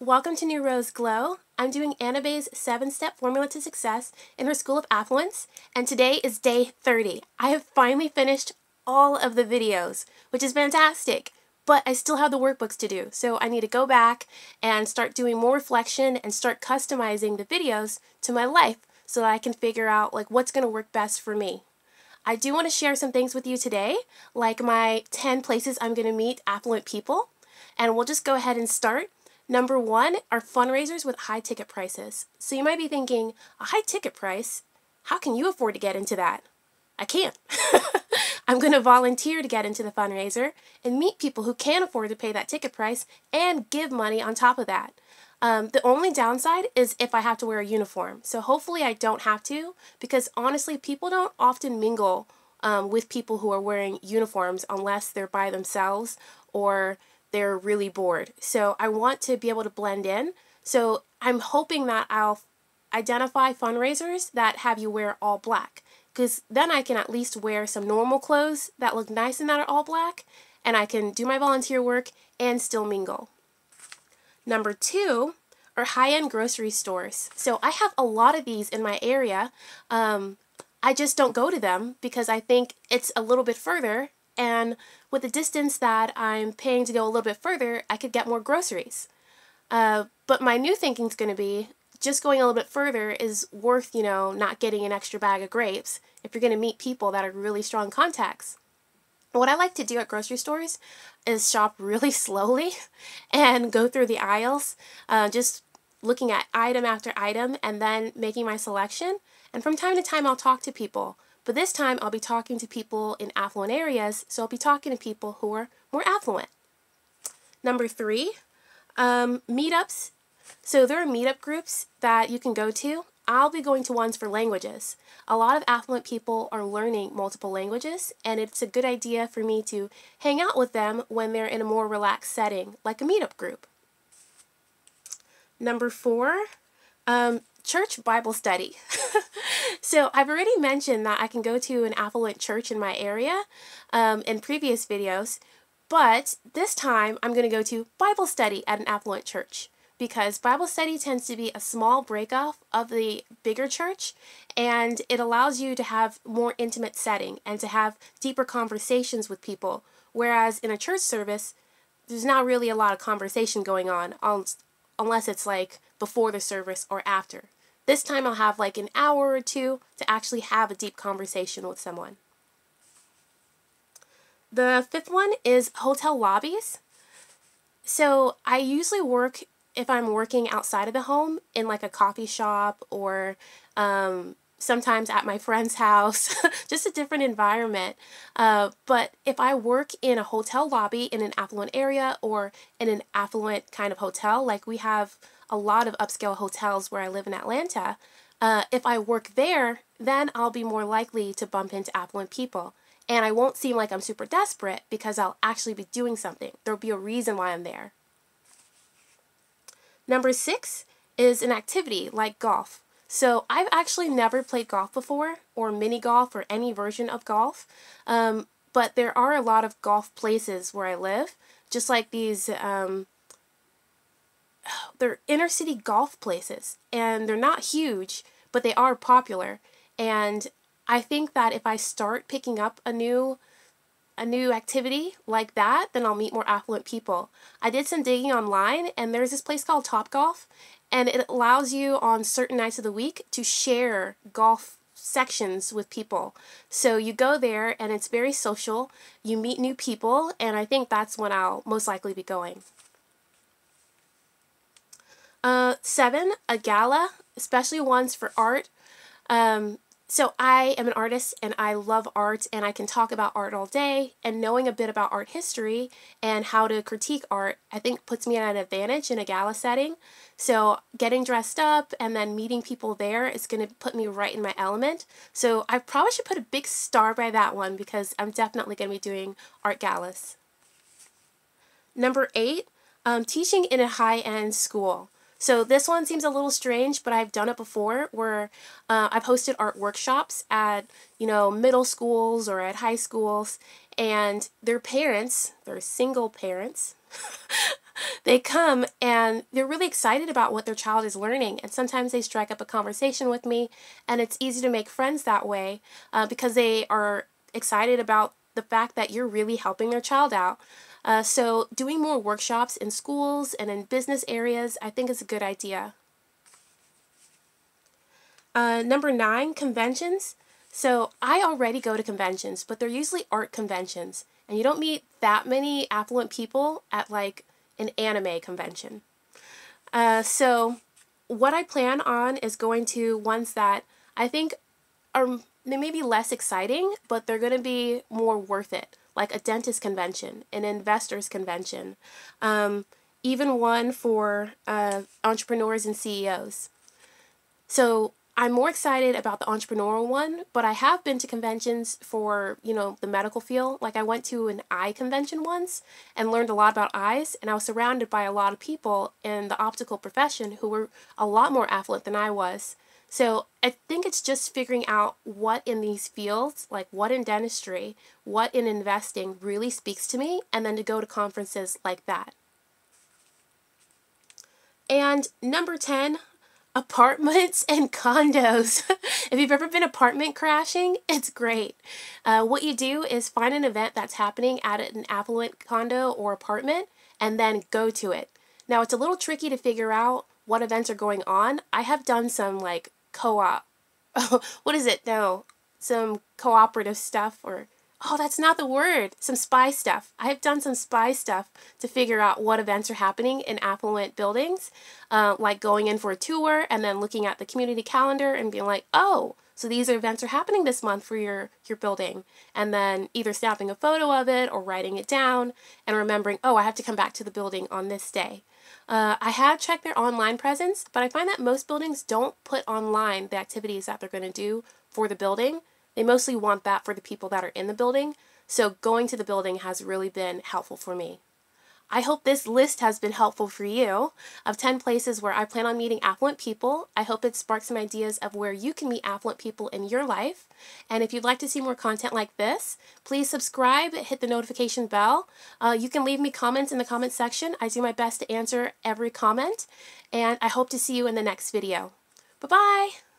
Welcome to New Rose Glow. I'm doing Anna Bey's 7-step formula to success in her School of Affluence, and today is day 30. I have finally finished all of the videos, which is fantastic, but I still have the workbooks to do, so I need to go back and start doing more reflection and start customizing the videos to my life so that I can figure out what's going to work best for me. I do want to share some things with you today, like my 10 places I'm going to meet affluent people, and we'll just go ahead and start. Number 1 are fundraisers with high ticket prices. So you might be thinking, a high ticket price? How can you afford to get into that? I can't. I'm going to volunteer to get into the fundraiser and meet people who can afford to pay that ticket price and give money on top of that. The only downside is if I have to wear a uniform. So hopefully I don't have to, because honestly, people don't often mingle with people who are wearing uniforms unless they're by themselves or they're really bored. So I want to be able to blend in. So I'm hoping that I'll identify fundraisers that have you wear all black, because then I can at least wear some normal clothes that look nice and that are all black, and I can do my volunteer work and still mingle. Number 2 are high-end grocery stores. So I have a lot of these in my area. I just don't go to them because I think it's a little bit further, and with the distance that I'm paying to go a little bit further, I could get more groceries. But my new thinking is going to be just going a little bit further is worth, not getting an extra bag of grapes if you're going to meet people that are really strong contacts. What I like to do at grocery stores is shop really slowly and go through the aisles, just looking at item after item and then making my selection. And from time to time, I'll talk to people. But this time, I'll be talking to people in affluent areas, so I'll be talking to people who are more affluent. Number 3, meetups. So there are meetup groups that you can go to. I'll be going to ones for languages. A lot of affluent people are learning multiple languages, and it's a good idea for me to hang out with them when they're in a more relaxed setting, like a meetup group. Number 4, church Bible study. So I've already mentioned that I can go to an affluent church in my area in previous videos, but this time I'm going to go to Bible study at an affluent church, because Bible study tends to be a small break-off of the bigger church, and it allows you to have more intimate setting and to have deeper conversations with people, whereas in a church service, there's not really a lot of conversation going on unless it's before the service or after. This time I'll have an hour or two to actually have a deep conversation with someone. The 5th one is hotel lobbies. So I usually work, if I'm working outside of the home, in a coffee shop or sometimes at my friend's house, just a different environment. But if I work in a hotel lobby in an affluent area or in an affluent kind of hotel, like we have a lot of upscale hotels where I live in Atlanta, if I work there, then I'll be more likely to bump into affluent people. And I won't seem like I'm super desperate because I'll actually be doing something. There'll be a reason why I'm there. Number 6 is an activity like golf. So I've actually never played golf before, or mini golf, or any version of golf. But there are a lot of golf places where I live, just like these they're inner city golf places, and they're not huge, but they are popular. And I think that if I start picking up a new activity like that, then I'll meet more affluent people. I did some digging online, and there's this place called Topgolf, and it allows you on certain nights of the week to share golf sections with people. So you go there, and it's very social. You meet new people, and I think that's when I'll most likely be going. 7, a gala, especially ones for art. So I am an artist and I love art, and I can talk about art all day, and knowing a bit about art history and how to critique art, I think puts me at an advantage in a gala setting. So getting dressed up and then meeting people there is going to put me right in my element. So I probably should put a big star by that one because I'm definitely going to be doing art galas. Number 8, teaching in a high-end school. So this one seems a little strange, but I've done it before where I've hosted art workshops at, middle schools or at high schools, and their parents, they're single parents, They come and they're really excited about what their child is learning, and sometimes they strike up a conversation with me, and it's easy to make friends that way because they are excited about the fact that you're really helping their child out. So doing more workshops in schools and in business areas, I think is a good idea. Number 9, conventions. So I already go to conventions, but they're usually art conventions, and you don't meet that many affluent people at like an anime convention. So what I plan on is going to ones that I think are, they may be less exciting, but they're going to be more worth it, like a dentist convention, an investors convention, even one for entrepreneurs and CEOs. So I'm more excited about the entrepreneurial one, but I have been to conventions for, the medical field. Like I went to an eye convention once and learned a lot about eyes, and I was surrounded by a lot of people in the optical profession who were a lot more affluent than I was. So I think it's just figuring out what in these fields, like what in dentistry, what in investing really speaks to me, and then to go to conferences like that. And number 10, apartments and condos. If you've ever been apartment crashing, it's great. What you do is find an event that's happening at an affluent condo or apartment and then go to it. Now, it's a little tricky to figure out what events are going on. I have done some like co-op, what is it? No, some cooperative stuff, or oh, that's not the word. Some spy stuff. I have done some spy stuff to figure out what events are happening in affluent buildings, like going in for a tour and then looking at the community calendar and being like, oh, so these events are happening this month for your building. And then either snapping a photo of it or writing it down and remembering, oh, I have to come back to the building on this day. I have checked their online presence, but I find that most buildings don't put online the activities that they're going to do for the building. They mostly want that for the people that are in the building, so going to the building has really been helpful for me. I hope this list has been helpful for you of 10 places where I plan on meeting affluent people. I hope it sparks some ideas of where you can meet affluent people in your life. And if you'd like to see more content like this, please subscribe, hit the notification bell. You can leave me comments in the comment section. I do my best to answer every comment, and I hope to see you in the next video. Bye-bye!